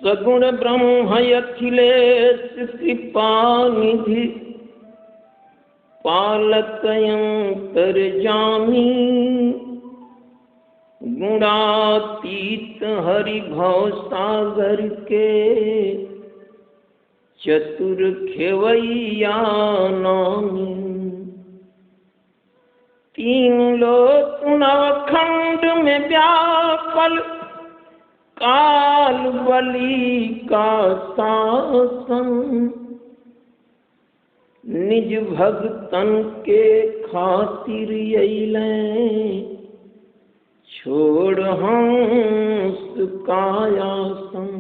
सगुण ब्रह्म अखिलेश कृपानिधि पालक अंतर्यामी गुणातीत हरि भव सागर के चतुर खेवैया नामी। तीन लोक नवखंड में व्यापल काल बलि का शासन निज भगतन के खातिर अइलें छोड़ हंस कायासन।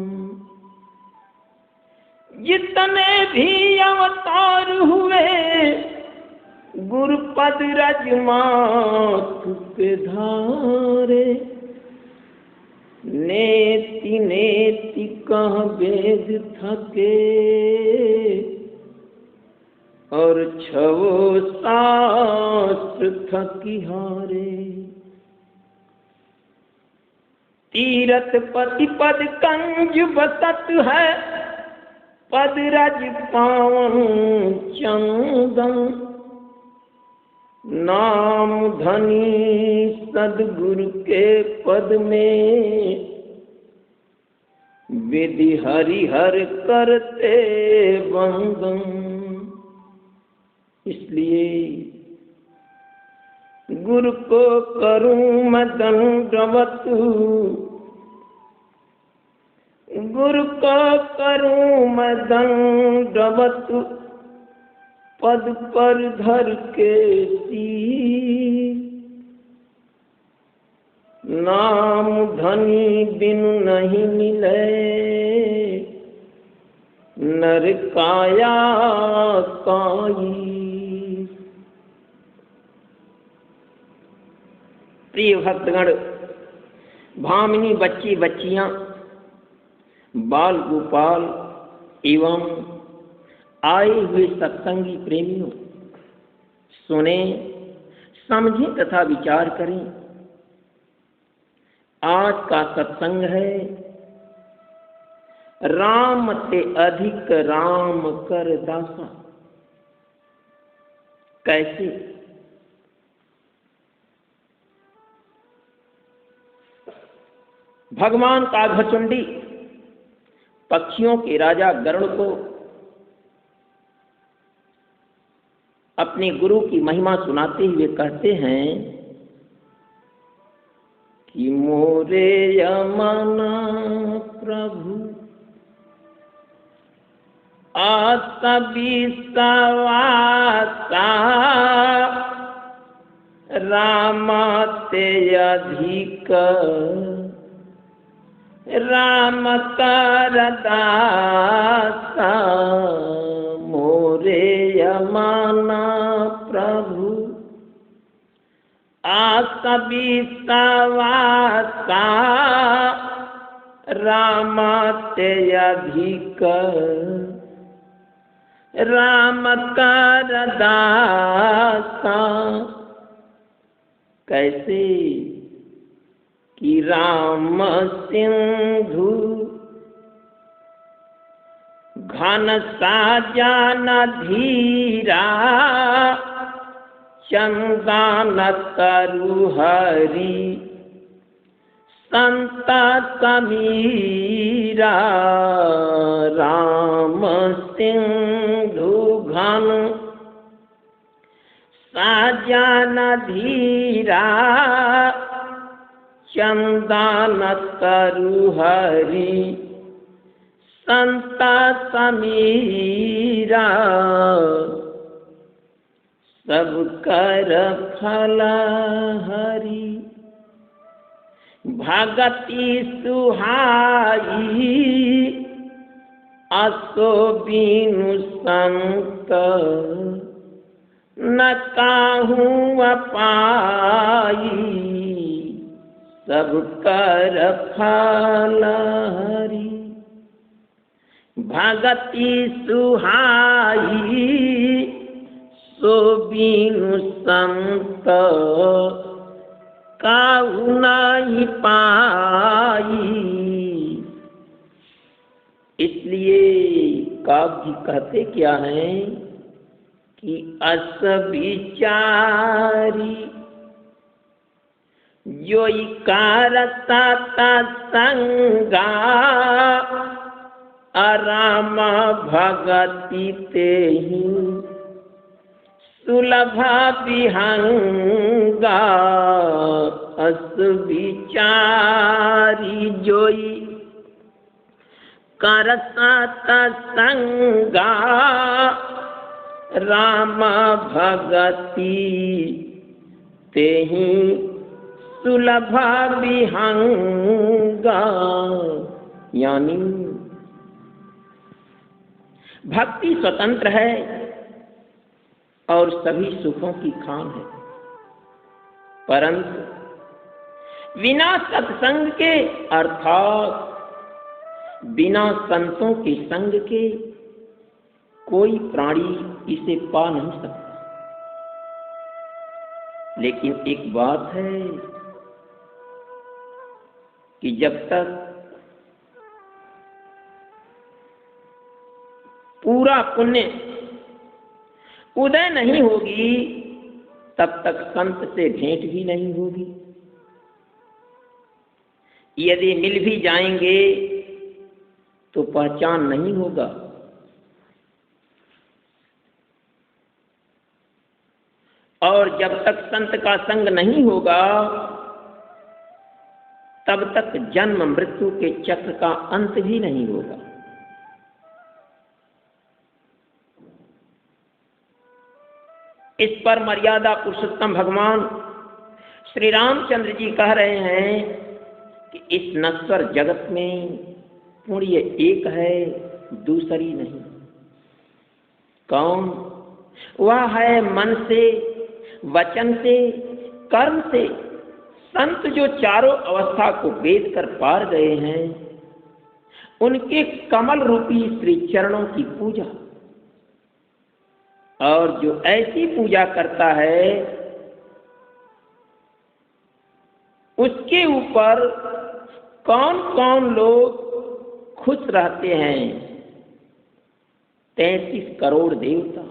जितने भी अवतार हुए गुरुपद रजमात पे धारे नेति नेति कह वेद थके और छवो शास्त्र थकी हारे। तीरथ पति पद कंज बसत है पद रज पावन चंदन नाम धनी सदगुरु के पद में विधि हरिहर करते वंदन। इसलिए गुरु को करूं मैं दंडवत, गुरु को करूं मैं दंडवत पद पर धर के सी। नाम धनी बिन नहीं मिले नर काया काई। प्रिय भक्तगण, भामिनी बच्ची बच्चियां, बाल गोपाल एवं आए हुए सत्संगी प्रेमियों, सुने, समझें तथा विचार करें। आज का सत्संग है राम ते अधिक राम कर दासा। कैसे? भगवान काघचुंडी पक्षियों के राजा गरुड़ को अपने गुरु की महिमा सुनाते हुए कहते हैं कि मोरे यमना प्रभु आसा विश्वासा रामा ते अधिक राम कर दासा। मोरे यमाना प्रभु आसा विश्वासा राम ते अधिक राम कर दासा। कैसे? कि राम सिंधु घन साजन धीरा चंदन तरु हरि संत समीरा। राम सिंधु घन साजन धीरा चंदन तरु हरि संत समीरा। सब कर फल हरि भगति सुहाई असो बीनु संत न काहू पाई। सब कर फल हरि भगति सुहाई सो बीनु संत काहू नहीं पाई। इसलिए काव्य जी कहते क्या हैं कि अस विचारी जोई कारता संगा आराम भगति तेहि सुलभा विहंगा। अस विचारी जोई करता संगा राम भगति तेहि सुलभा विहंगा। यानी भक्ति स्वतंत्र है और सभी सुखों की खान है, परंतु बिना सत्संग के अर्थात बिना संतों के संग के कोई प्राणी इसे पा नहीं सकता। लेकिन एक बात है कि जब तक पूरा पुण्य उदय नहीं होगी तब तक संत से भेंट भी नहीं होगी। यदि मिल भी जाएंगे तो पहचान नहीं होगा। और जब तक संत का संग नहीं होगा तब तक जन्म मृत्यु के चक्र का अंत भी नहीं होगा। इस पर मर्यादा पुरुषोत्तम भगवान श्री रामचंद्र जी कह रहे हैं कि इस नश्वर जगत में पुण्य एक है, दूसरी नहीं। कौन? वह है मन से, वचन से, कर्म से संत जो चारों अवस्था को वेद कर पार गए हैं, उनके कमल रूपी श्री चरणों की पूजा। और जो ऐसी पूजा करता है उसके ऊपर कौन कौन लोग खुश रहते हैं? 33 करोड़ देवता,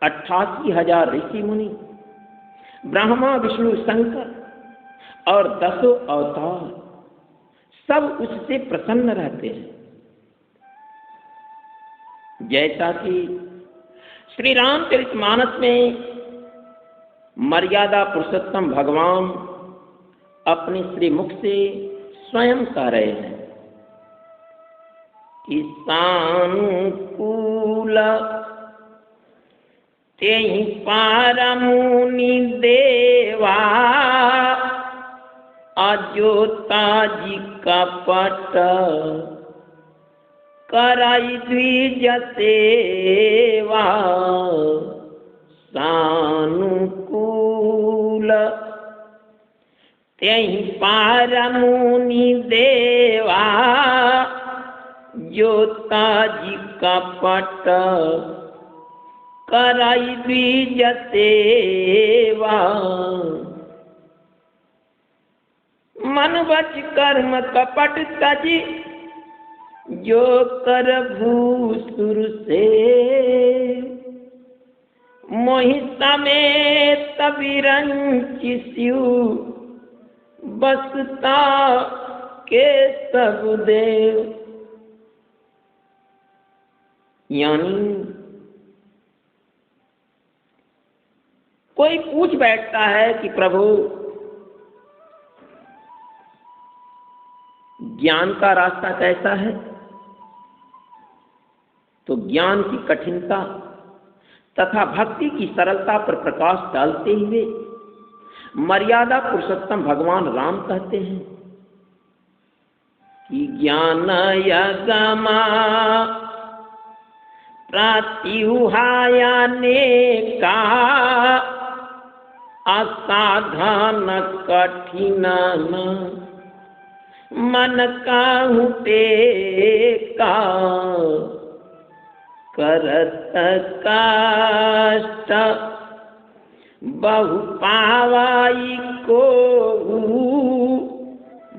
88,000 ऋषि मुनि, ब्रह्मा विष्णु शंकर और 10 अवतार सब उससे प्रसन्न रहते हैं। जैसा कि श्री रामचरितमानस में मर्यादा पुरुषोत्तम भगवान अपने श्री मुख से स्वयं कह रहे हैं कि सानुकूल तेहि पारमुनि देवा अजोता जी का पट कराई द्विज सेवा। सानुकूल तेहि पारमुनि देवा जोता जी का पट कराई द्विज सेवा। मन वच कर्म कपट तजी जो कर भूसुर से मोहि समेत विरंचि स्यु बसता के सब देव। यानी कोई पूछ बैठता है कि प्रभु ज्ञान का रास्ता कैसा है, तो ज्ञान की कठिनता तथा भक्ति की सरलता पर प्रकाश डालते हुए मर्यादा पुरुषोत्तम भगवान राम कहते हैं कि ज्ञान यगमा प्रातिहायाने का असाधन कठिन मन काहू टेका करत काष्ट बहु पावाई को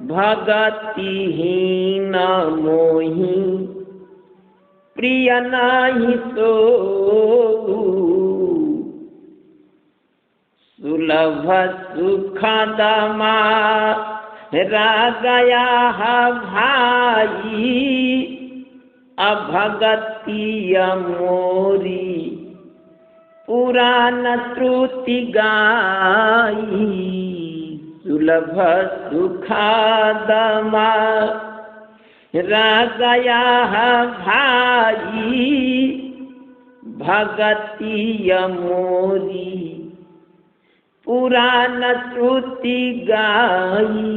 भगतिहीन मोहि प्रिय नाही सो सुलभ सुखदमा गया भाई अभगतिय मोरी पुराण त्रुति गाई सुलभ सुखदमा गया भाई भगतिय मोरी पुराण श्रुति गाई।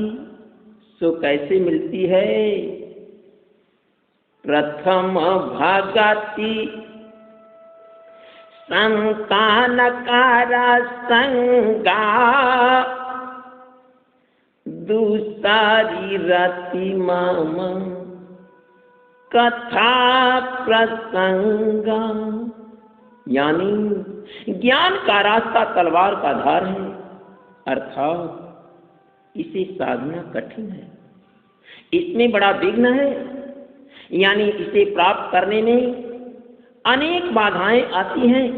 सो कैसे मिलती है? प्रथम भगति संतान कारा संगा दूसरी रति मम कथा प्रसंगा। यानी ज्ञान का रास्ता तलवार का धार है, अर्थात इसे साधना कठिन है, इसमें बड़ा विघ्न है, यानी इसे प्राप्त करने में अनेक बाधाएं आती हैं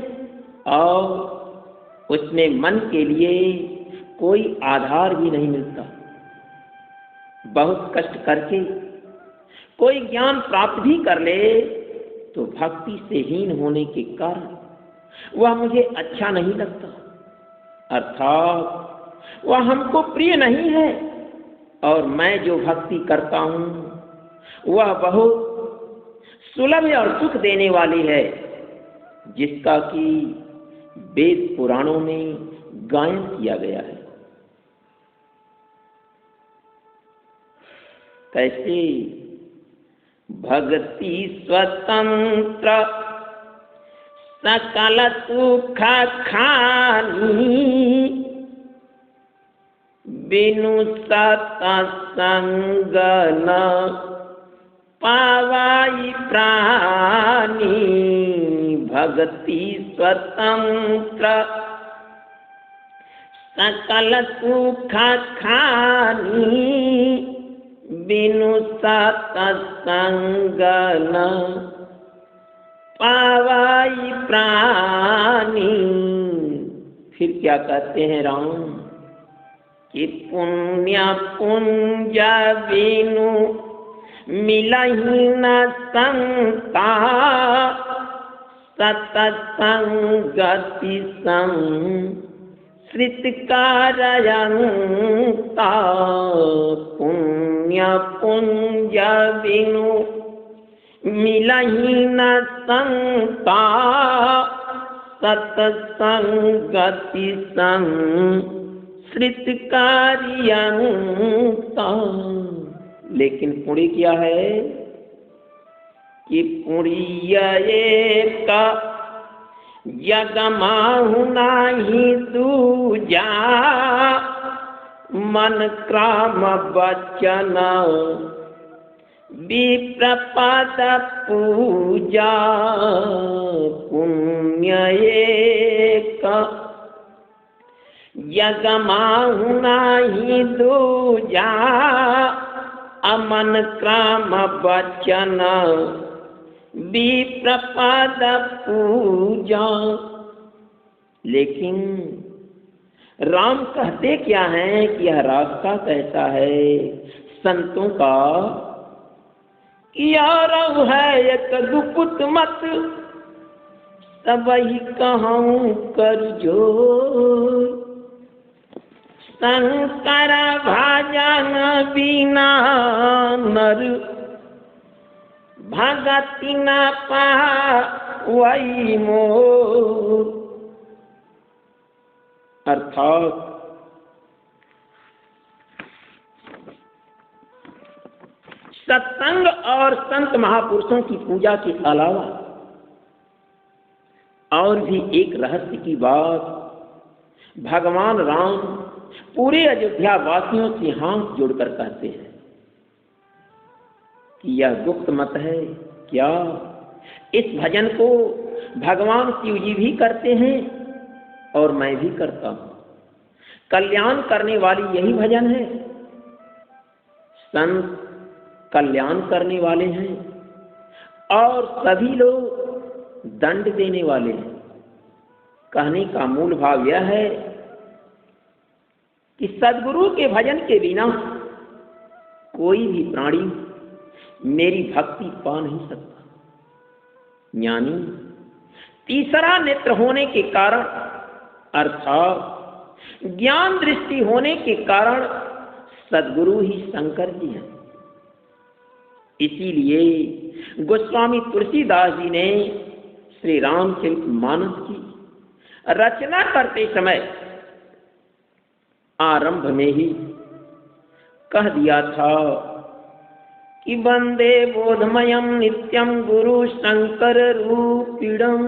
और उसमें मन के लिए कोई आधार भी नहीं मिलता। बहुत कष्ट करके कोई ज्ञान प्राप्त भी कर ले तो भक्ति से हीन होने के कारण वह मुझे अच्छा नहीं लगता, अर्थात वह हमको प्रिय नहीं है, और मैं जो भक्ति करता हूँ वह बहुत सुलभ और सुख देने वाली है, जिसका कि वेद पुराणों में गायन किया गया है। कैसे? भक्ति स्वतंत्र सकल सुख खानी बिनु सत्संग न पावाई प्राणी। भक्ति स्वतंत्र सकल सुख खानी बिनु सत्संग न पावाई प्राणी। फिर क्या कहते हैं राम कि पुण्य पुंज बिनु मिलहि न संता सत्संगति संसृत कारयन्ता। पुण्य पुंज बिनु मिलहि न संता सत्संगति संसृत कारयन्ता। लेकिन पुण्य क्या है कि पुण्य एक जग माहु नाही दूजा मन क्रम वचन विप्रपद पूजा। पुण्य एक जग माहु नाही दूजा अमन क्रम वचन विप्रपद पूजा। लेकिन राम कहते क्या हैं कि यह रास्ता कैसा है संतों का? यार है एक दुपुत मत सबही कहूँ कर जोर। शंकर भजन बिना नर भगति न पावई मोर। अर्थात सत्संग और संत महापुरुषों की पूजा के अलावा और भी एक रहस्य की बात भगवान राम पूरे अयोध्या वासियों से हाथ जोड़कर कहते हैं कि यह गुप्त मत है क्या? इस भजन को भगवान शिव जी भी करते हैं और मैं भी करता हूं। कल्याण करने वाली यही भजन है। संत कल्याण करने वाले हैं और सभी लोग दंड देने वाले हैं। कहने का मूल भाव यह है कि सद्गुरु के भजन के बिना कोई भी प्राणी मेरी भक्ति पा नहीं सकता। यानी तीसरा नेत्र होने के कारण अर्थात ज्ञान दृष्टि होने के कारण सद्गुरु ही शंकर जी हैं। इसीलिए गोस्वामी तुलसीदास जी ने श्री रामचरितमानस की रचना करते समय आरंभ में ही कह दिया था कि वंदे बोधमयम नित्यम गुरु शंकर रूपिणम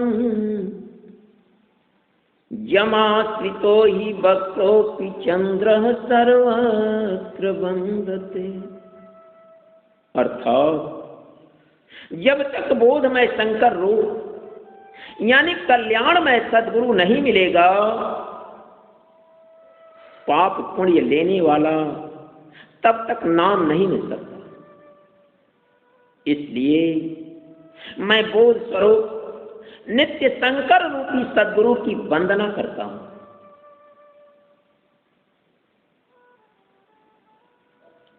यमाश्रितो ही वक्रोपि चंद्र सर्वत्र वंदते। अर्थात जब तक बोधमय शंकर रूप यानी कल्याणमय सद्गुरु नहीं मिलेगा, पाप पुण्य लेने वाला तब तक नाम नहीं मिल सकता। इसलिए मैं बोध स्वरूप नित्य शंकर रूपी सद्गुरु की वंदना करता हूं।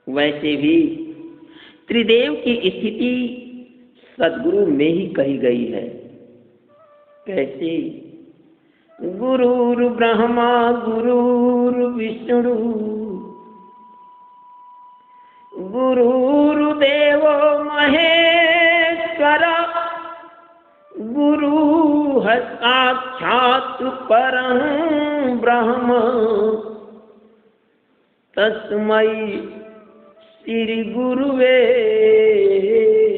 वैसे भी त्रिदेव की स्थिति सद्गुरु में ही कही गई है। कैसे? गुरुर् ब्रह्मा गुरुर्विष्णु गुरुर्देवो महेश्वर गुरु साक्षात् परं ब्रह्म तस्मै श्री गुरुवे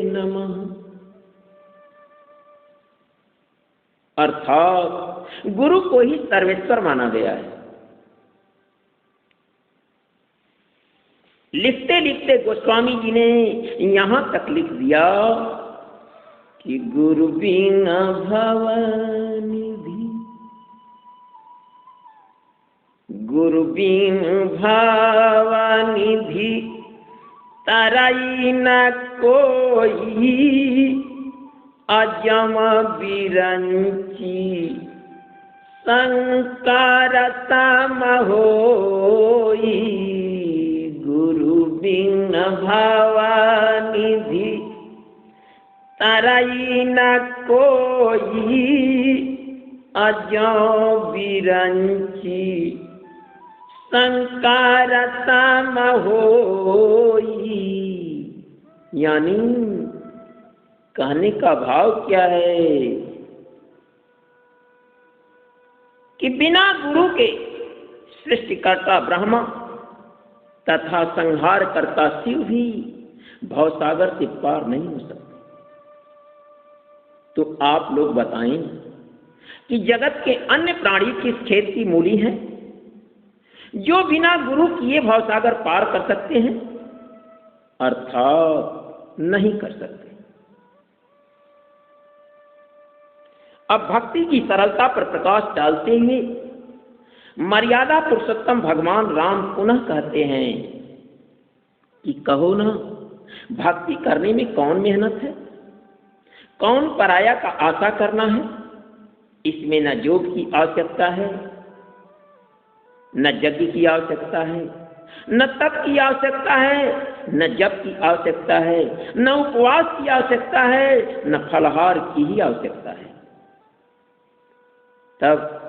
नमः। अर्थात गुरु को ही सर्वेश्वर माना गया है। लिखते लिखते गोस्वामी जी ने यहां तक लिख दिया कि गुरु बिना भवनिधि गुरु बिन भवनिधि तरई न कोई अजम बिरंची संकार सम होई गुरु बिन भवनिधि तरई न कोई अजम बिरंची संकार सम होई। यानी कहने का भाव क्या है कि बिना गुरु के सृष्टिकर्ता ब्रह्मा तथा संहार करता शिव भी भवसागर से पार नहीं हो सकते। तो आप लोग बताएं कि जगत के अन्य प्राणी किस खेत की मूली हैं जो बिना गुरु किए भवसागर पार कर सकते हैं? अर्थात नहीं कर सकते। अब भक्ति की सरलता पर प्रकाश डालते हुए मर्यादा पुरुषोत्तम भगवान राम पुनः कहते हैं कि कहो ना, भक्ति करने में कौन मेहनत है, कौन पराया का आशा करना है। इसमें न योग की आवश्यकता है, न यज्ञ की आवश्यकता है, न तप की आवश्यकता है, न जप की आवश्यकता है, न उपवास की आवश्यकता है, न फलाहार की ही आवश्यकता है। तब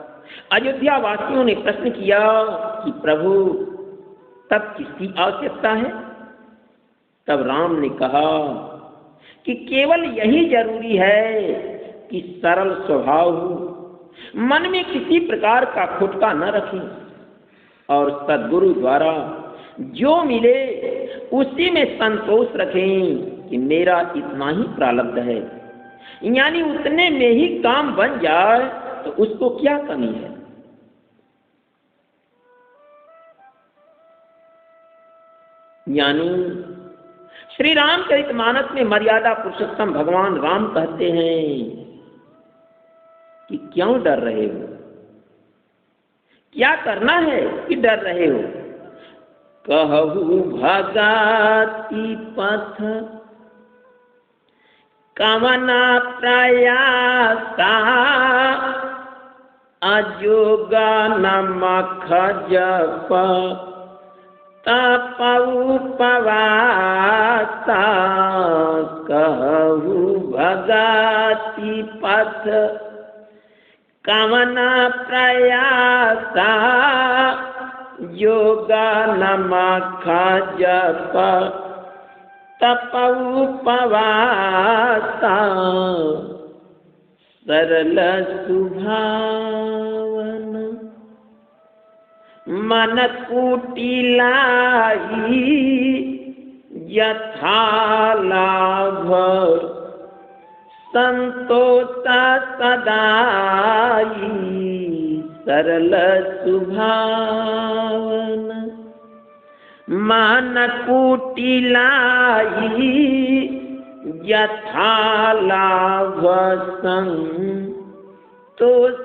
अयोध्या वासियों ने प्रश्न किया कि प्रभु तब किसकी आवश्यकता है? तब राम ने कहा कि केवल यही जरूरी है कि सरल स्वभाव हो, मन में किसी प्रकार का खुटका न रखें और सद्गुरु द्वारा जो मिले उसी में संतोष रखें कि मेरा इतना ही प्रारब्ध है, यानी उतने में ही काम बन जाए तो उसको क्या कमी है। यानी श्री रामचरितमानस में मर्यादा पुरुषोत्तम भगवान राम कहते हैं कि क्यों डर रहे हो, क्या करना है कि डर रहे हो। कहु भगति पथ कवना प्रयासा अजोग नमख जप तप उपवासा कहु भगति पथ कवना प्रयासा योग नमख जप तप उपवासा सरल सुभावन मन कुटिलाई यथा लाभ संतोष सदाई सरल सुभावन मन कुटिलाई यथा लाभ संतोष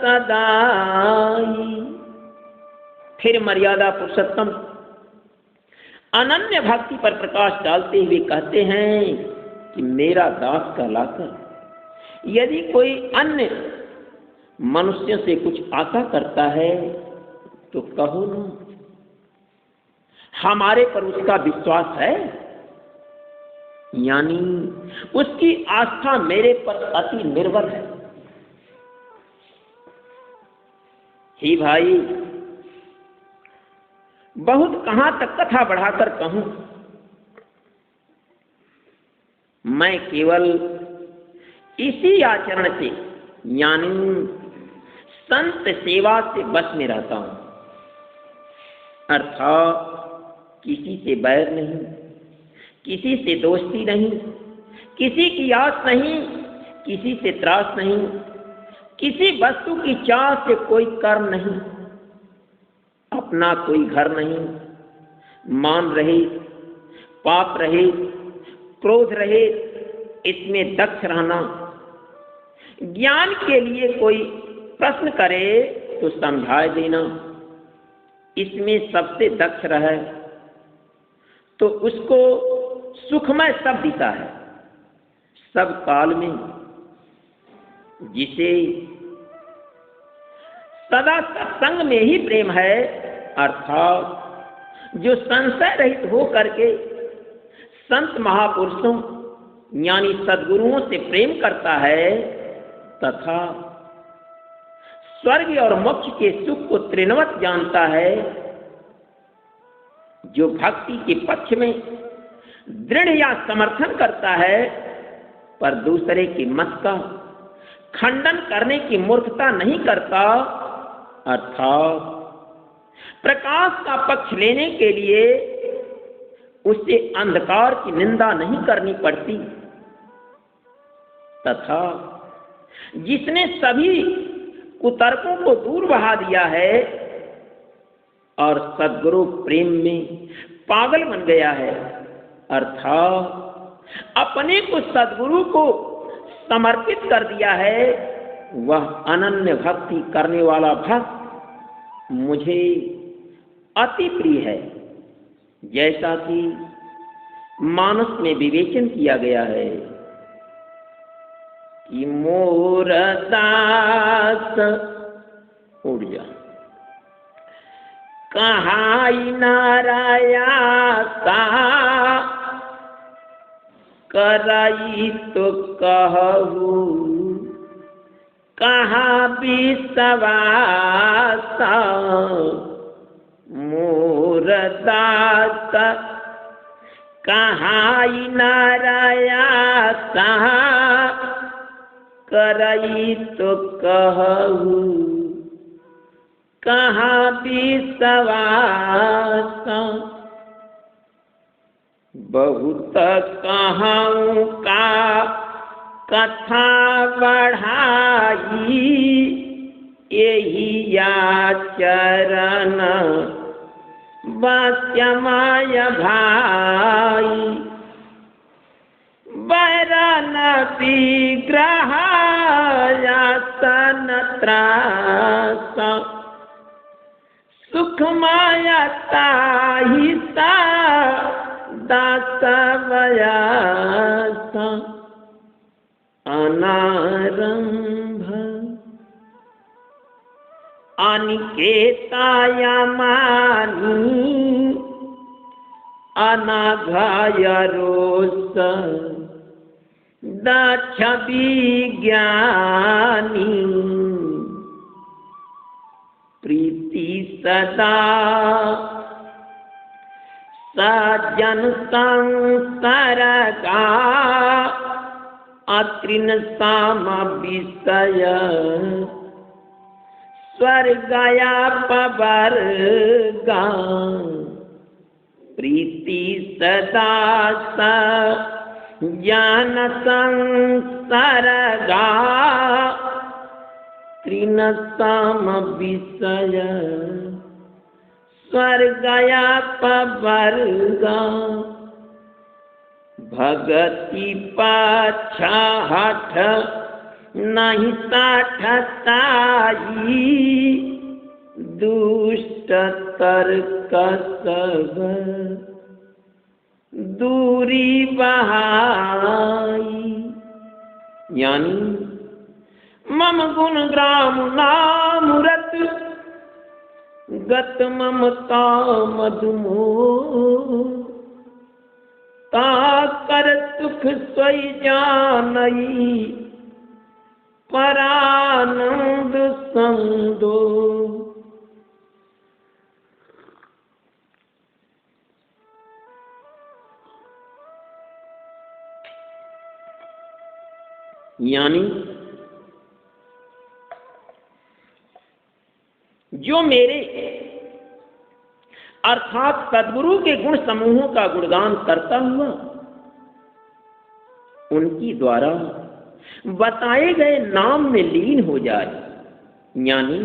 सदाई। फिर मर्यादा पुरुषोत्तम अनन्य भक्ति पर प्रकाश डालते हुए कहते हैं कि मेरा दास कहलाकर यदि कोई अन्य मनुष्य से कुछ आशा करता है तो कहो ना, हमारे पर उसका विश्वास है, यानी उसकी आस्था मेरे पर अति निर्भर है। ही भाई, बहुत कहां तक कथा बढ़ाकर कहूं, मैं केवल इसी आचरण से यानी संत सेवा से बस में रहता हूं, अर्थात किसी से बैर नहीं, किसी से दोस्ती नहीं, किसी की आस नहीं, किसी से त्रास नहीं, किसी वस्तु की चाह से कोई कर्म नहीं, अपना कोई घर नहीं, मान रहे, पाप रहे, क्रोध रहे, इसमें दक्ष रहना। ज्ञान के लिए कोई प्रश्न करे तो समझा देना, इसमें सबसे दक्ष रहे तो उसको सुखमय सब दिशा है सब काल में। जिसे सदा सत्संग में ही प्रेम है, अर्थात जो संशय रहित हो करके संत महापुरुषों यानी सद्गुरुओं से प्रेम करता है तथा स्वर्ग और मोक्ष के सुख को त्रिनवत जानता है, जो भक्ति के पक्ष में दृढ़ या समर्थन करता है पर दूसरे के मत का खंडन करने की मूर्खता नहीं करता, अर्थात प्रकाश का पक्ष लेने के लिए उससे अंधकार की निंदा नहीं करनी पड़ती, तथा जिसने सभी कुतर्कों को दूर बहा दिया है और सद्गुरु प्रेम में पागल बन गया है, अर्थात अपने को सद्गुरु को समर्पित कर दिया है, वह अनन्य भक्ति करने वाला भक्त मुझे अति प्रिय है। जैसा कि मानस में विवेचन किया गया है कि मोर दास उड़ जा कहाई नारायसा कराई तो कहू कहाँ विश्वासा मोर दास कहाई नारायसा करई तो कहू कहाँ विश्वासा बहुत कहूँ का कथा बढ़ाई यही आचरण वास्यमय भाई वरन विग्रह आसन त्रास सुख सुख माया ताहि सा दास वयासा अनारंभ अनिकेताया मानी अनाघाय रोष दक्ष विज्ञानी प्रीति सदा सज्जन संसर्गा अत्रिन साम विषय स्वर्गया पवर्गा प्रीति सदा ज्ञान संसर्गा त्रिनसाम विषय स्वर्गया पवर्गा भगति पाछा हठ नहीं साठताई दुष्ट तर्क सब दूरी बहाई। यानी मम गुण ग्राम नामुरत गत ममता मधुमोह ताकर सुख सोई जानई परानंद संदो। यानी जो मेरे अर्थात सद्गुरु के गुण समूहों का गुणगान करता हुआ उनकी द्वारा बताए गए नाम में लीन हो जाए। यानी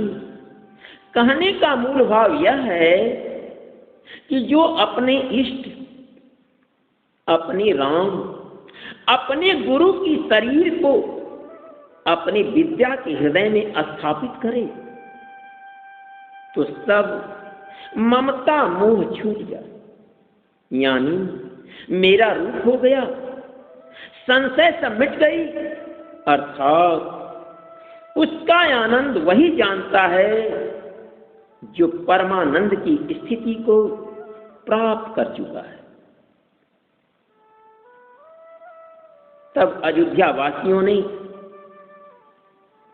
कहने का मूल भाव यह है कि जो अपने इष्ट, अपने राम, अपने गुरु की शरीर को अपनी विद्या के हृदय में स्थापित करे तो सब ममता मोह छूट जाए। यानी मेरा रूप हो गया, संशय सब मिट गई, अर्थात उसका आनंद वही जानता है जो परमानंद की स्थिति को प्राप्त कर चुका है। तब अयोध्या वासियों ने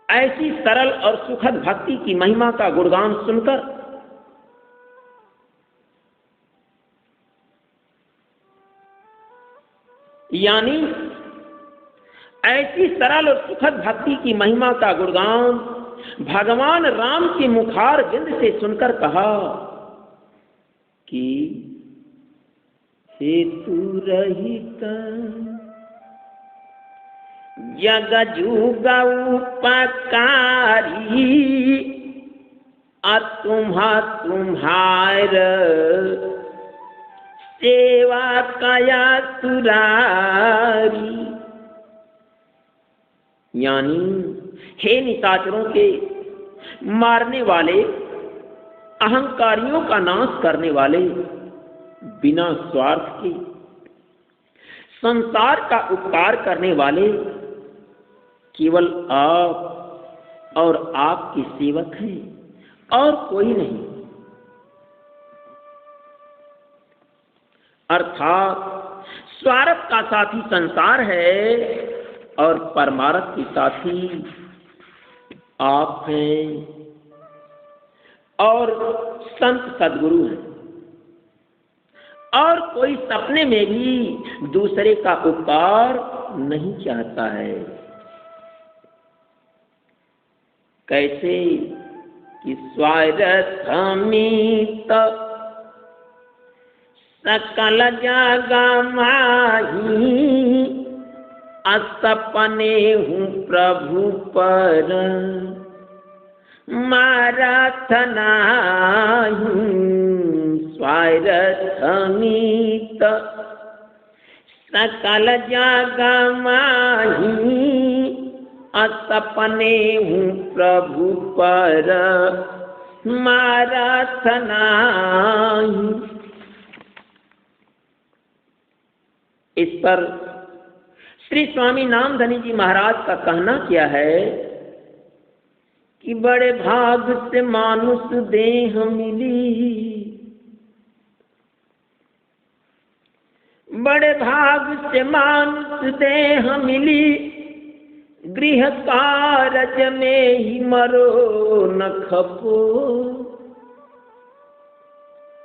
ऐसी सरल और सुखद भक्ति की महिमा का गुणगान सुनकर यानी ऐसी सरल और सुखद भक्ति की महिमा का गुणगान भगवान राम के मुखार बिंद से सुनकर कहा कि हेतु रहित जग जुग उपकारी तुम्हार सेवा कया तुरारी। यानी हे निशाचरों के मारने वाले, अहंकारियों का नाश करने वाले, बिना स्वार्थ के संसार का उपकार करने वाले केवल आप और आपके सेवक हैं और कोई नहीं। अर्थात स्वार्थ का साथी संसार है और परमार्थ के साथी आप हैं और संत सद्गुरु हैं और कोई सपने में भी दूसरे का उपकार नहीं चाहता है। कैसे कि स्वार्थमित सकल जग माही असपने हूँ प्रभु पर मारथ नाही। स्वार्थमित सकल जग माही असपने हूँ प्रभु पर मारथ नाही। इस पर श्री स्वामी नामधनी जी महाराज का कहना क्या है कि बड़े भाग से मानुष देह मिली, बड़े भाग से मानुष देह मिली, गृह कारज में ही मरो न खपो,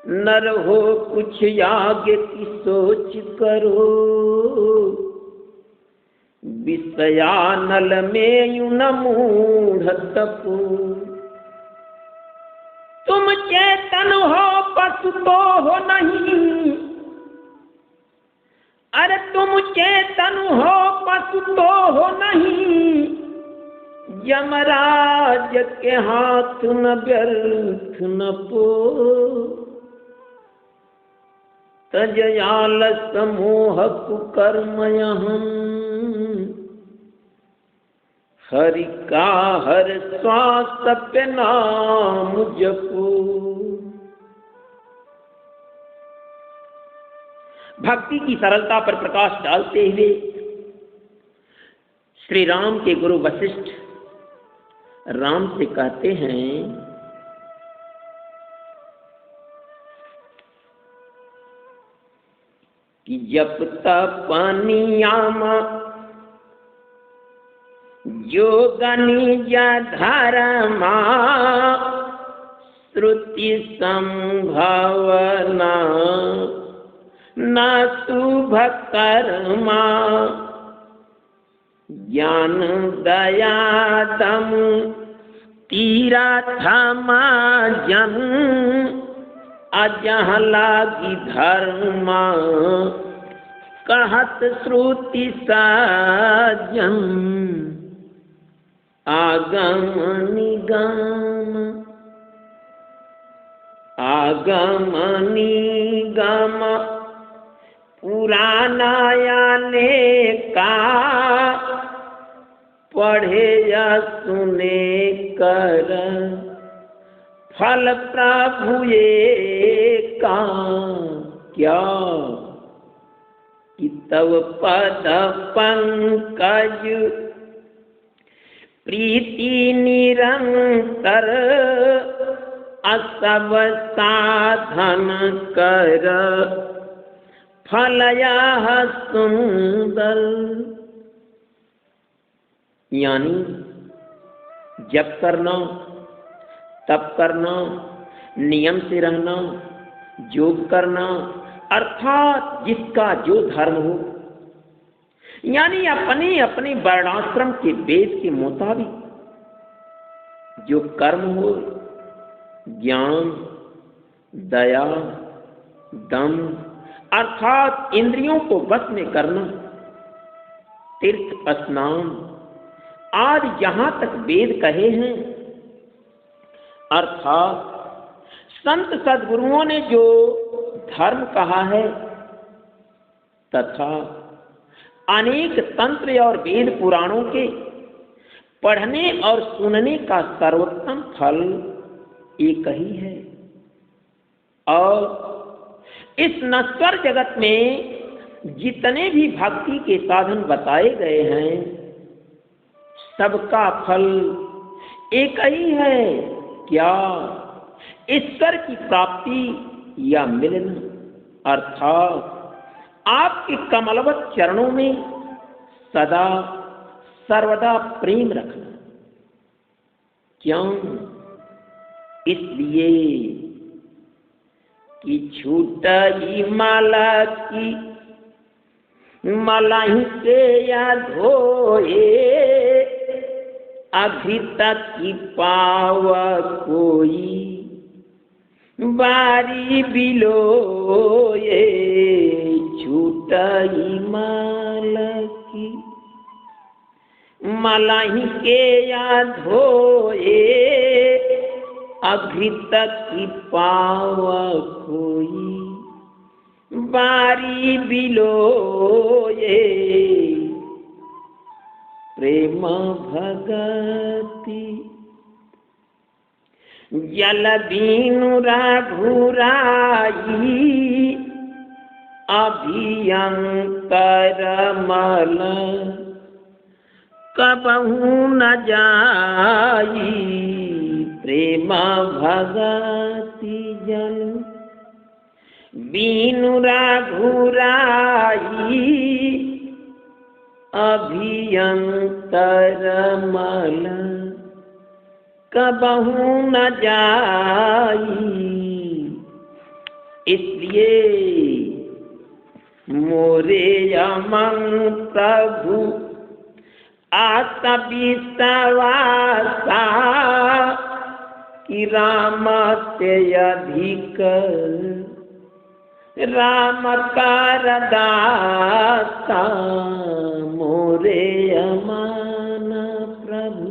नर हो कुछ आगे की सोच करो, विषयानल में यूं न मूढ़ तपो। तुम चेतन हो पशु तो हो नहीं, अरे तुम चेतन हो पशु तो हो नहीं, यमराज के हाथ न व्यर्थ न पो, तजयाल समूह कुकर्मयहम्, हरि का हर श्वास पे नाम जपो। भक्ति की सरलता पर प्रकाश डालते हुए श्री राम के गुरु वशिष्ठ राम से कहते हैं कि जप तप नियम योग निज धर्मा, श्रुति संभावना न शुभ कर्मा, ज्ञान दया दम तीरथमा जन, अजह लागी धर्मा कहत श्रुति साजन, आगम निगम आगम निगम पुराना ने का, पढ़े या सुने कर फल प्रभु ये का, क्या कि तव पद पंकज प्रीति निरंतर, असब साधन कर फल यह सुंदर। यानी जप करना, तप करना, नियम से रहना, योग करना, अर्थात जिसका जो धर्म हो, यानी अपने अपने वर्णाश्रम के वेद के मुताबिक जो कर्म हो, ज्ञान दया दम अर्थात इंद्रियों को वश में करना, तीर्थ स्नान आदि जहां तक वेद कहे हैं, अर्थात संत सद्गुरुओं ने जो धर्म कहा है, तथा अनेक तंत्र और वेद पुराणों के पढ़ने और सुनने का सर्वोत्तम फल एक ही है। और इस नश्वर जगत में जितने भी भक्ति के साधन बताए गए हैं, सबका फल एक ही है, क्या? ईश्वर की प्राप्ति या मिलन, अर्थात आपके कमलवत चरणों में सदा सर्वदा प्रेम रखना। क्यों? इसलिए कि छूटी माला की मलाई से या धोए, अभी तक की पावा कोई बारी बिलोए। छूटी माला की मलाई के या धोए, अभी तक की पावा कोई बारी बिलोए। प्रेम भगति जल बीनु रघुराई अभियंकर मल कबहू न जाई प्रेम भगति जल बीनु रघुराई अभियंकर मल कबहू न जाई। इसलिए मोरे अमन प्रभु आत्म विश्वासा कि राम से अधिक राम कर दाता मोरे अमन प्रभु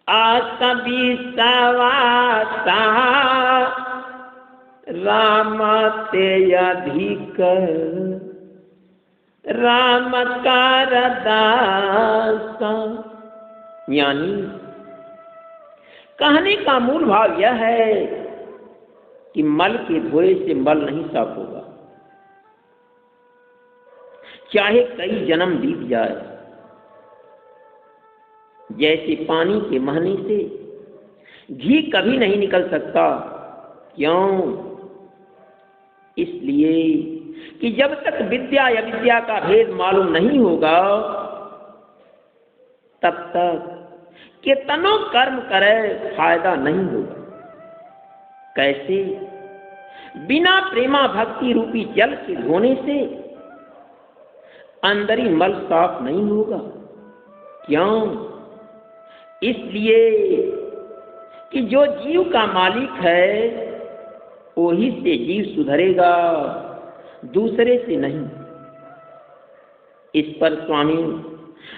आत्म विश्वासा राम ते अधिक राम कर दासा। यानी कहने का मूल भाव यह है कि मल के धोए से मल नहीं साफ होगा, चाहे कई जन्म बीत जाए। जैसे पानी के महने से घी कभी नहीं निकल सकता। क्यों? इसलिए कि जब तक विद्या या विद्या का भेद मालूम नहीं होगा तब तक कितनों कर्म करे फायदा नहीं होगा। कैसे? बिना प्रेमा भक्ति रूपी जल के धोने से अंदरी मल साफ नहीं होगा। क्यों? इसलिए कि जो जीव का मालिक है वही से जीव सुधरेगा, दूसरे से नहीं। इस पर स्वामी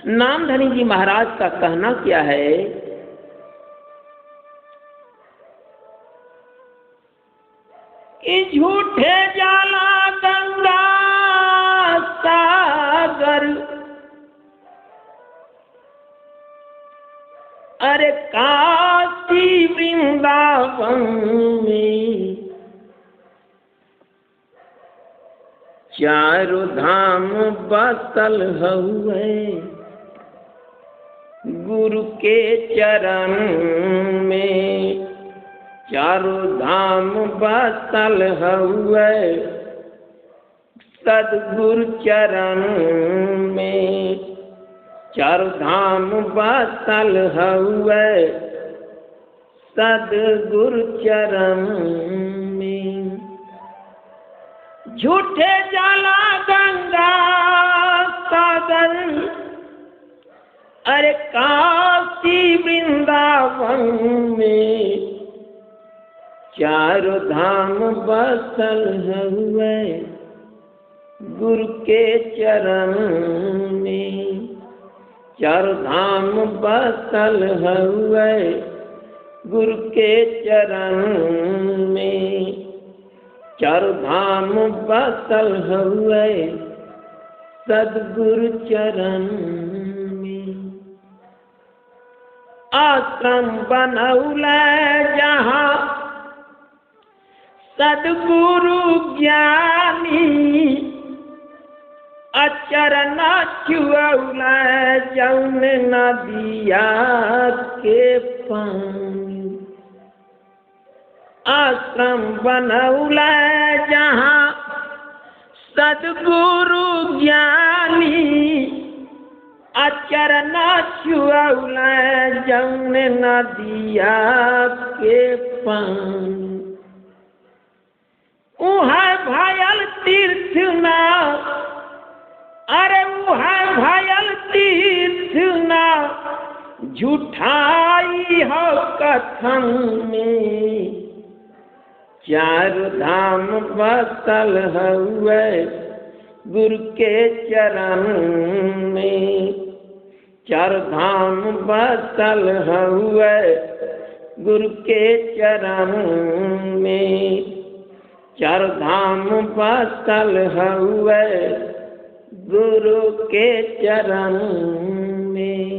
नामधनी जी महाराज का कहना क्या है कि झूठे जाला गंगा सागर अरे काशी वृंदावन में चारों धाम बसल हुए गुरु के चरण में। चारों धाम बसल हुए सदगुरु चरण में। चारों धाम बसल हुए सदगुरु चरण में। झूठे जाला गंगा सागर अरे काशी वृंदावन में चारों धाम बसल हुए गुरु के चरण में। चारों धाम बसल हुए गुरु के चरण में। चारों धाम बसल हुए सदगुरु चरण में। आश्रम बनौले जहाँ सदगुरु ज्ञानी अचरण छुअला जौन नदिया के पानी। आश्रम बनौला जहाँ सदगुरु ज्ञानी अचरण छुअला जौन नदिया के पानी। उहाँ भयल तीर्थ ना अरे उहाँ भयल तीर्थ ना झूठाई हो कथन में। चारों धाम बसल हुए गुरु के चरण में। चारों धाम बसल हुए गुरु के चरण में। चारों धाम बसल हुए गुरु के चरण में।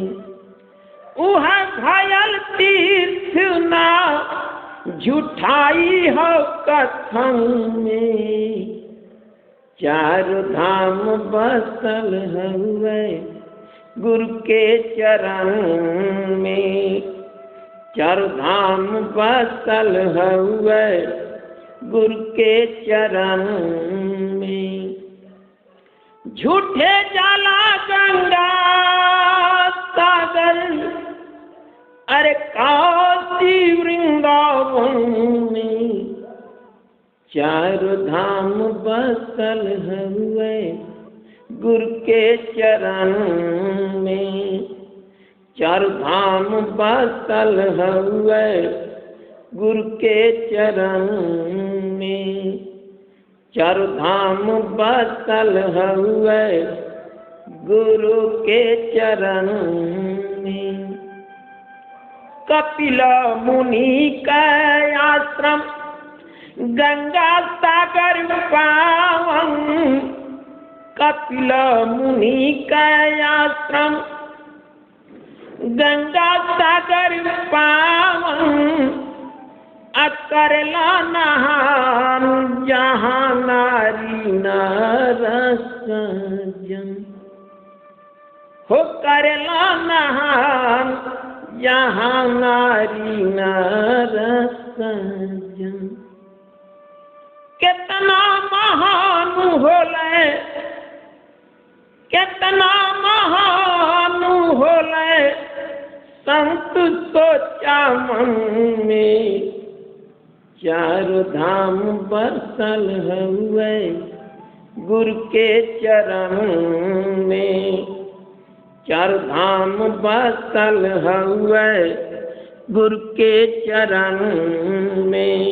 उह भयल तीर्थ ना झूठाई हो कथन में, चार धाम बसल हुए गुरु के चरण में, चार धाम बसल हुए गुरु के चरण में। झूठे जाला गंगा सागर, अरे काशी वृंदावन में, चार धाम बसल हुए गुरु के चरण में, चार धाम बसल हुए गुरु के चरण में, चार धाम बसल हुए गुरु के चरण में। कपिल मुनि का आश्रम गंगा सागर पावन, कपिल मुनि का आश्रम गंगा सागर पावन, अकरला नहान जहाँ नारी नरस जन, हो करला नहान जहाँ नारी नरस जन। कितना महान होले, कितना महान होले संत सोचा मन में, चार धाम बसल हुए गुरु के चरण में, चार धाम बसल हुए गुरु के चरण में,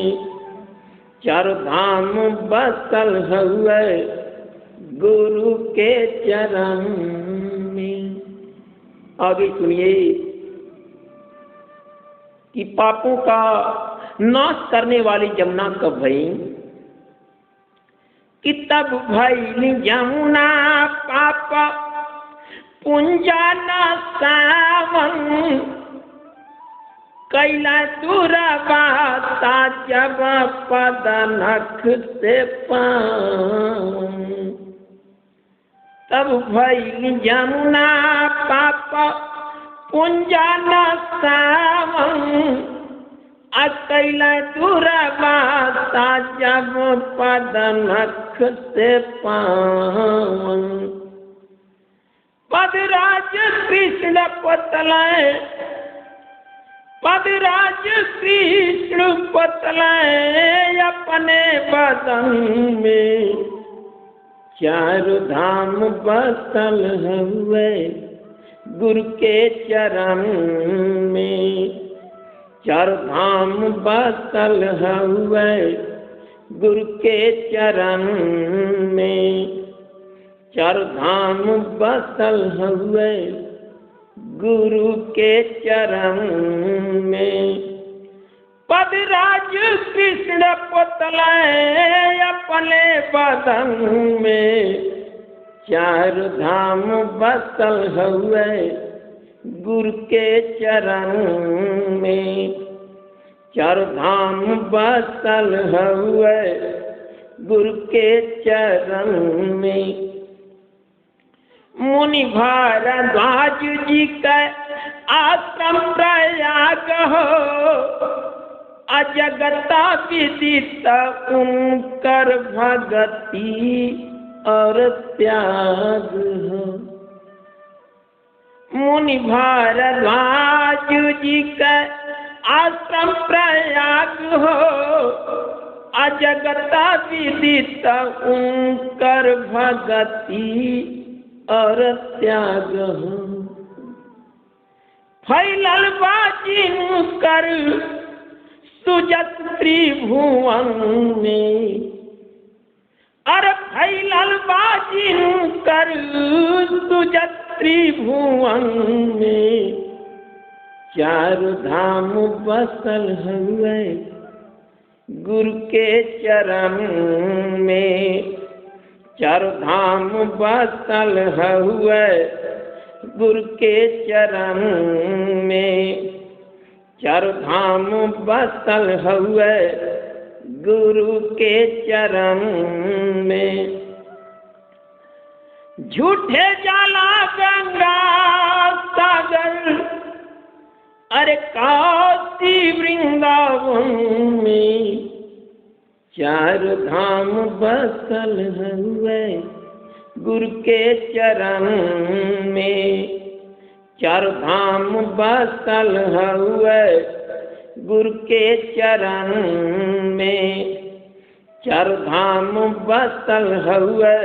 चार धाम बसल हुए गुरु के चरण में। आगे सुनिए कि पापों का नाश करने वाली जमुना कब भई, कि तब भई जमुना पाप पुंजा न सावन, कैला दुरावाता जब पद नख से पावन, तब भई जमुना पाप पुंजा न सावन, कैला दुरावाता जब पद नख से पावन। पदराज कृष्ण पतलाए, पदराज कृष्ण पतलाए अपने बदन में, चार धाम बसल हुए गुरु के चरण में, चार धाम बसल हुए गुरु के चरण में, चार धाम बसल हुए गुरु के चरण में। पदराज कृष्ण पतलाए अपने बदन में, चार धाम बसल हुए गुरु के चरण में, चार धाम बसल हुए गुरु के चरण में। मुनि भारद्वाज जी का आश्रम प्रयाग हो, अजगता विदित उनकर भगति और त्याग हो। मुनि भारद्वाज जी का आश्रम प्रयाग हो, अजगता विदित उनकर भगति और त्याग हो। फैलल बाजिन कर सुजत त्रिभुवन में, अरे फैलल बाजिन कर सुजत त्रिभुवन में, चार धाम बसल हुए गुरु के चरण में, चारों धाम बसल हुए गुरु के चरण में, चारों धाम बसल हुए गुरु के चरण में। झूठे जाला गंगा सागर, अरे काशी वृंदावन में, चार धाम बसल हुए गुरु के चरण में, चार धाम बसल हुए गुरु के चरण में, चार धाम बसल हुए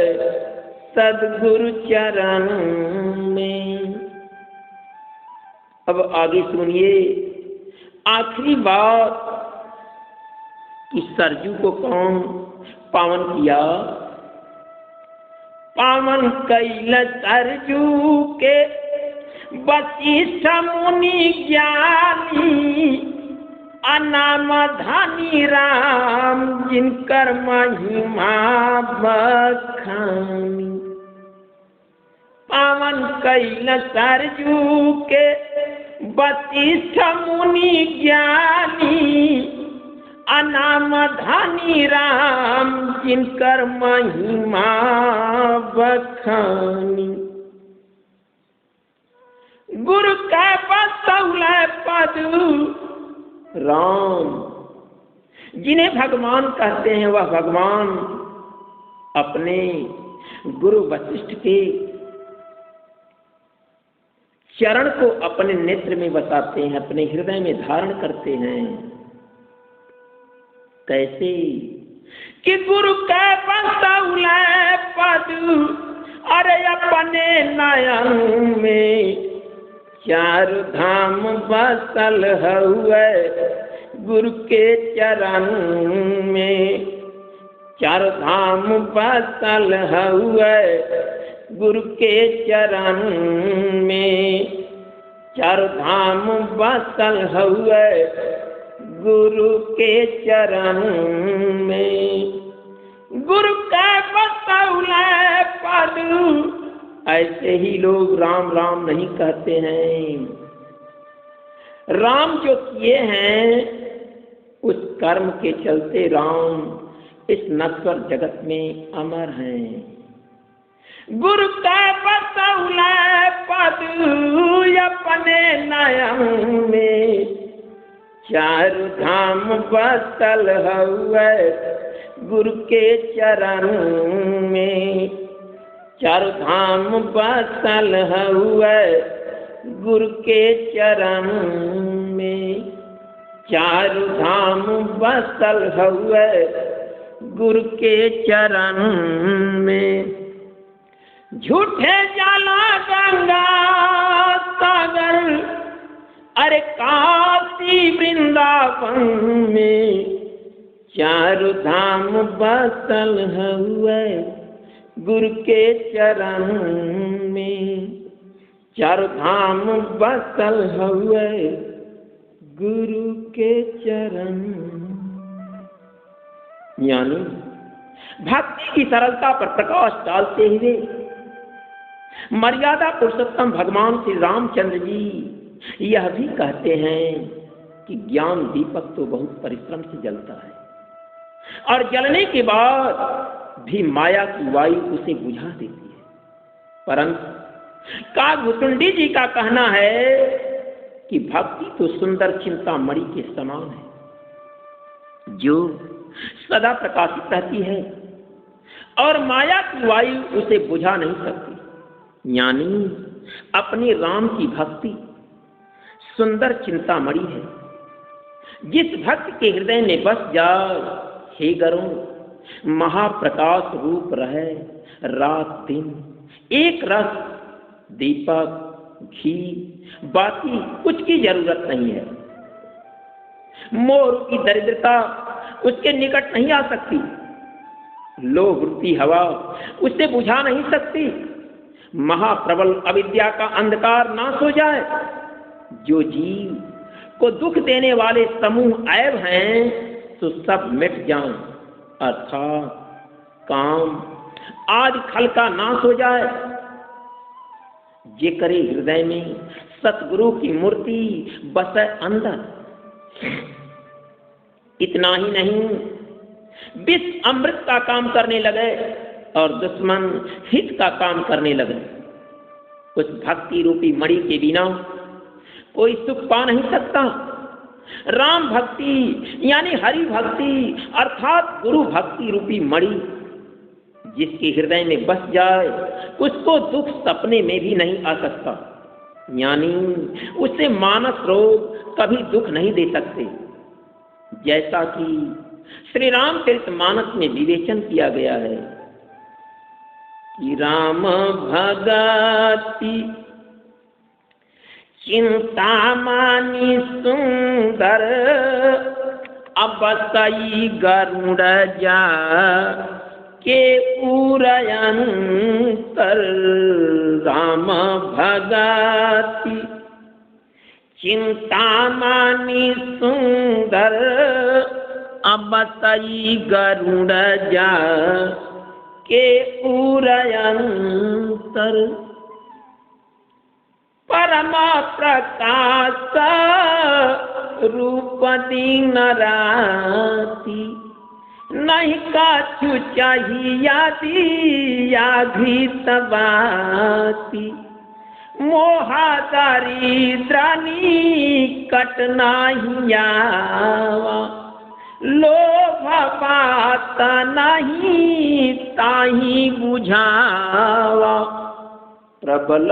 सदगुरु चरण में। अब आगे सुनिए आखिरी बात कि सरजू को कौन पावन किया। पावन कैल सरजू के वशिष्ठ मुनि ज्ञानी, अनाम धनी राम जिनकर महिमा बखानी। पावन कैल सरजू के वशिष्ठ मुनि ज्ञानी, अनाम धनी राम जिनकर महिमा बखानी। गुरु का बसौल पद राम, जिन्हें भगवान कहते हैं वह भगवान अपने गुरु वशिष्ठ के चरण को अपने नेत्र में बसाते हैं, अपने हृदय में धारण करते हैं। कैसे कि गुरु का बसौल पद, अरे अपने नयन में, चार धाम बसल हुए गुरु के चरण में, चार धाम बसल हुए गुरु के चरण में, चार धाम बसल हुए गुरु के चरण में। गुरु का बसौल पद, ऐसे ही लोग राम राम नहीं कहते हैं। राम जो किए हैं उस कर्म के चलते राम इस नश्वर जगत में अमर हैं। गुरु का बसौल पद अपने नयन में, चार धाम बसल हुए गुरु के चरण में, चार धाम बसल हुए गुरु के चरण में, चार धाम बसल हुए गुरु के चरण में। झूठे जाला गंगा सागर, अरे काशी वृंदावन में, चार धाम बसल हुए गुरु के चरण में, चार धाम बसल हुए गुरु के चरण। यानी भक्ति की सरलता पर प्रकाश डालते हुए मर्यादा पुरुषोत्तम भगवान श्री रामचंद्र जी यह भी कहते हैं कि ज्ञान दीपक तो बहुत परिश्रम से जलता है और जलने के बाद भी माया की वायु उसे बुझा देती है, परंतु कागभूषुंडी जी का कहना है कि भक्ति तो सुंदर चिंतामणि के समान है जो सदा प्रकाशित रहती है और माया की वायु उसे बुझा नहीं सकती। यानी अपनी राम की भक्ति सुंदर चिंतामणि है, जिस भक्त के हृदय में बस जाए हे गरुण, महाप्रकाश रूप रहे रात दिन, एक रस दीपक घी बाकी कुछ की जरूरत नहीं है। मोर की दरिद्रता उसके निकट नहीं आ सकती, लोभ वृत्ति हवा उसे बुझा नहीं सकती। महाप्रबल अविद्या का अंधकार नाश हो जाए, जो जीव को दुख देने वाले समूह ऐब हैं तो सब मिट जाएं, अर्थात काम आदि खल का नाश हो जाए। जे करे हृदय में सतगुरु की मूर्ति बसे अंदर। इतना ही नहीं, विष अमृत का काम करने लगे और दुश्मन हित का काम करने लगे। उस भक्ति रूपी मणि के बिना कोई सुख पा नहीं सकता। राम भक्ति यानी हरि भक्ति अर्थात गुरु भक्ति रूपी मणि जिसके हृदय में बस जाए उसको दुख सपने में भी नहीं आ सकता। यानी उससे मानस रोग कभी दुख नहीं दे सकते। जैसा कि श्री रामचरित मानस में विवेचन किया गया है कि राम भगति चिंतामणि सुंदर अबसई गरुड़ जा के उरयंतर। राम भगति चिंतामणि सुंदर अबसई गरुड़ जा के उरयंतर। परम प्रकाश रूप दीन राति नहीं काछु चाहिया दिया घृत बाती। मोहा दरिद्रानी कटना हियावा लोभ बात नहीं ताही बुझावा। प्रबल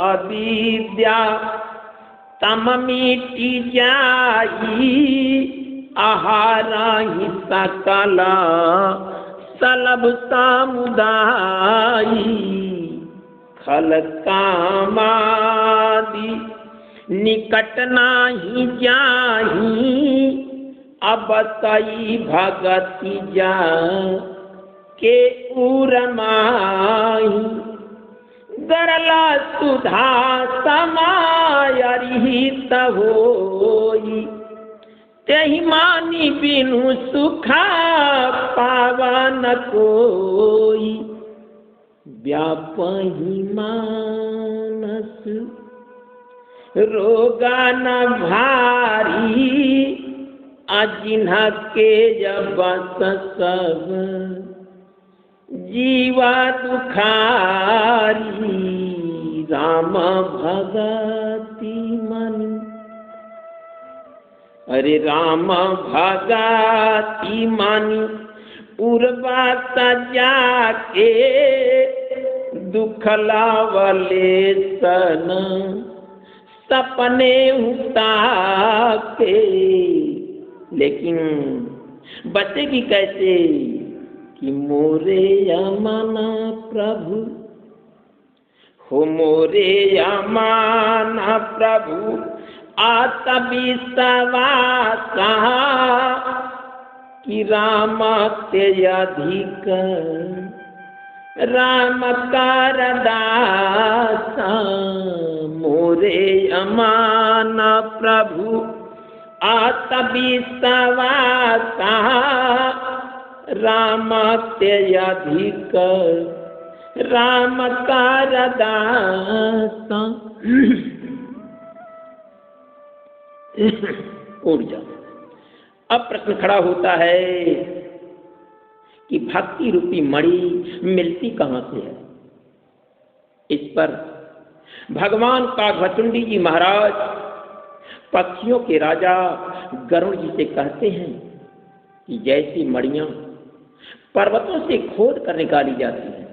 अविद्या तम मिटी जाई आहार ही सकल सलभ समुदायी। खल कामादि निकट नाही जाही अबसई भगति जा के उरमाही। गरला सुधा समायरिहित होई तेहि मानी बिनु सुखा पावन कोई। व्यापहि मानस रोगा न भारी अजिन्ह के जब सब जीवा दुखारी। राम भगति मनि अरे राम भगति मनि उर्वा सजा के दुख लावले सन सपने उता के। लेकिन बचेगी कैसे कि मोरे यमन प्रभु हो मोरे यमन प्रभु आत विश्वासा कि राम ते अधिक राम कारदासा। मोरे यमन प्रभु आत विश्वासा राम ते अधिक राम कारदासा। ऊर्जा। अब प्रश्न खड़ा होता है कि भक्ति रूपी मणि मिलती कहां से है। इस पर भगवान काघभचुंडी जी महाराज पक्षियों के राजा गरुड़ जी से कहते हैं कि जैसी मणियां पर्वतों से खोद कर निकाली जाती है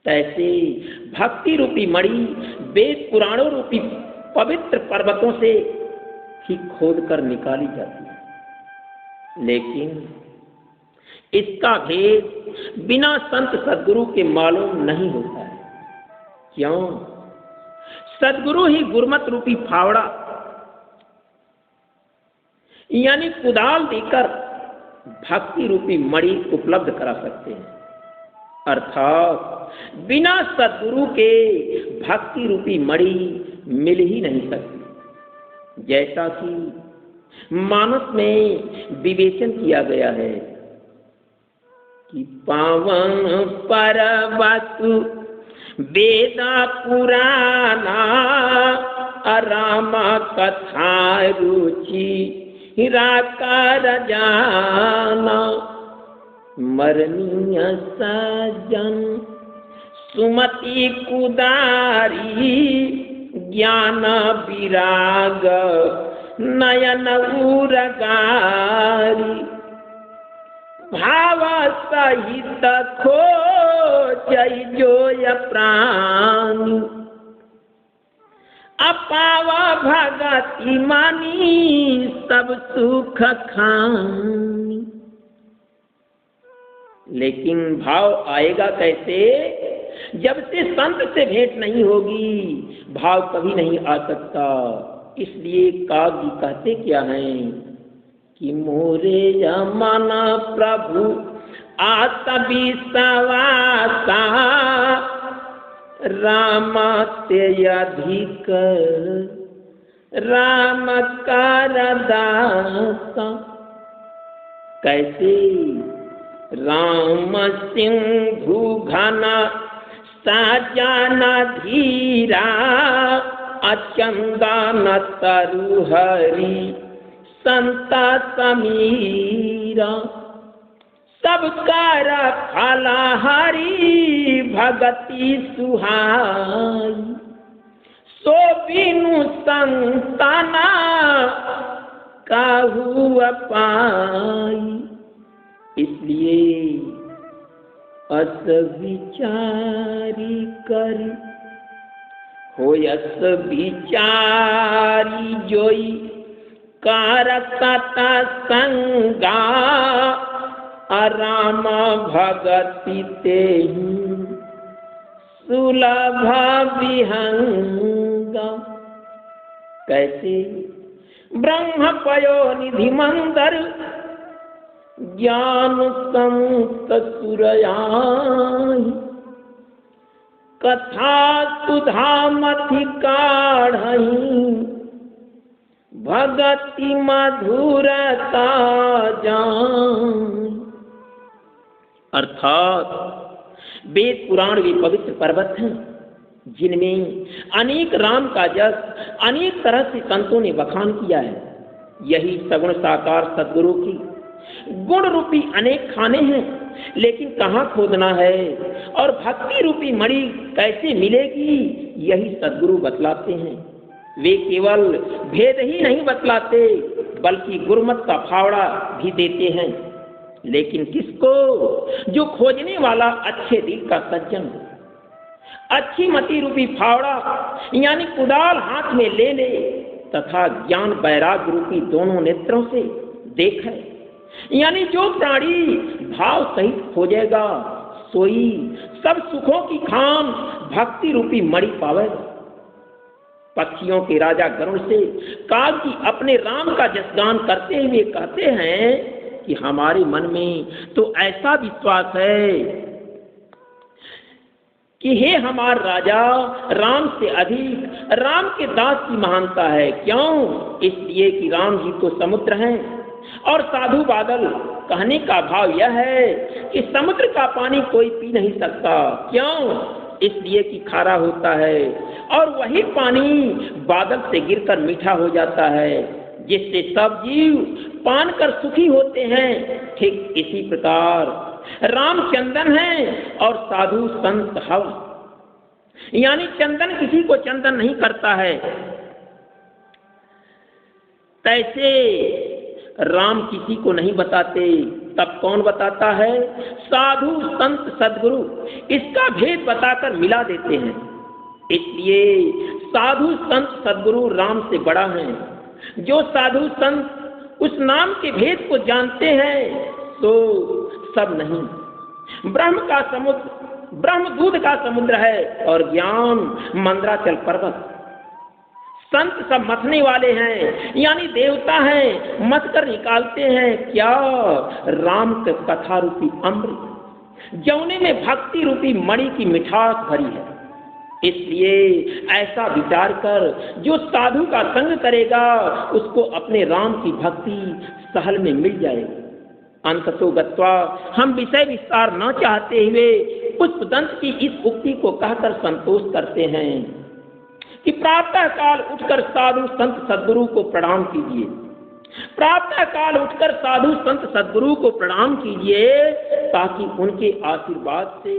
तैसे भक्ति रूपी मणि वेद पुराणों रूपी पवित्र पर्वतों से ही खोद कर निकाली जाती है। लेकिन इसका भेद बिना संत सद्गुरु के मालूम नहीं होता है। क्यों? सद्गुरु ही गुरमत रूपी फावड़ा यानी कुदाल देकर भक्ति रूपी मणि उपलब्ध करा सकते हैं। अर्थात बिना सद्गुरु के भक्ति रूपी मणि मिल ही नहीं सकती। जैसा कि मानस में विवेचन किया गया है कि पावन पर्वत वेद पुराना राम कथा रुचि हिराकार जाना। मरणीय सज्जन सुमति कुदारी ज्ञान विराग नयन उरगारी। भाव सहित खो जय जोय प्राणी अपावा भगति मानी सब सुख खानी। लेकिन भाव आएगा कैसे? जब से संत से भेंट नहीं होगी भाव कभी नहीं आ सकता। इसलिए काव्य कहते क्या हैं कि मोरे यमन प्रभु आत विश्वासा राम ते अधिक राम कर दासा। कैसे? राम सिंधु घन साजन धीरा अचंदन तरुहरी संत समीरा। सब कर फलहारी भगति सुहाई सो बिनु संताना काहू पाई। इसलिए अस विचारी करी होयस विचारी जोई कारकता संगा राम भगति तेहि सुलभ विहंगा। कैसे? ब्रह्म पयो निधि मंदर ज्ञान समुत सुरयाहि कथा सुधा मथि काढ़हि भगति मधुरता जान। अर्थात वेद पुराण वे पवित्र पर्वत हैं जिनमें अनेक राम का जस अनेक तरह से संतों ने बखान किया है। यही सगुण साकार सद्गुरु की गुण रूपी अनेक खाने हैं, लेकिन कहाँ खोदना है और भक्ति रूपी मणि कैसे मिलेगी यही सद्गुरु बतलाते हैं। वे केवल भेद ही नहीं बतलाते बल्कि गुरमत का फावड़ा भी देते हैं। लेकिन किसको? जो खोजने वाला अच्छे दिल का सज्जन अच्छी मति रूपी फावड़ा यानी कुदाल हाथ में ले ले तथा ज्ञान वैराग रूपी दोनों नेत्रों से देखे। यानी जो प्राणी भाव सहित खोजेगा सोई सब सुखों की खान भक्ति रूपी मणि पावेगा। पक्षियों के राजा गरुड़ से काल की अपने राम का जसगान करते हुए कहते हैं कि हमारे मन में तो ऐसा विश्वास है कि हे हमार राजा राम से अधिक राम के दास की महानता है। क्यों? इसलिए कि राम जी तो समुद्र हैं और साधु बादल। कहने का भाव यह है कि समुद्र का पानी कोई पी नहीं सकता। क्यों? इसलिए कि खारा होता है और वही पानी बादल से गिरकर मीठा हो जाता है जिससे सब जीव पान कर सुखी होते हैं। ठीक इसी प्रकार राम चंदन है और साधु संत हवा। यानी चंदन किसी को चंदन नहीं करता है, तैसे राम किसी को नहीं बताते। तब कौन बताता है? साधु संत सद्गुरु इसका भेद बताकर मिला देते हैं। इसलिए साधु संत सद्गुरु राम से बड़ा है। जो साधु संत उस नाम के भेद को जानते हैं तो सब नहीं। ब्रह्म का समुद्र ब्रह्म दूध का समुद्र है और ज्ञान मंदराचल पर्वत। संत सब मथने वाले हैं यानी देवता हैं, मथ कर निकालते हैं क्या? राम के कथा रूपी अमृत जौने में भक्ति रूपी मणि की मिठास भरी है। इसलिए ऐसा विचार कर जो साधु का संग करेगा उसको अपने राम की भक्ति सहल में मिल जाएगी। अंततो गत्वा, हम विषय विस्तार न चाहते हुए पुष्पदंत की इस उक्ति को कहकर संतोष करते हैं कि प्रातः काल उठकर साधु संत सद्गुरु को प्रणाम कीजिए, प्रातः काल उठकर साधु संत सद्गुरु को प्रणाम कीजिए, ताकि उनके आशीर्वाद से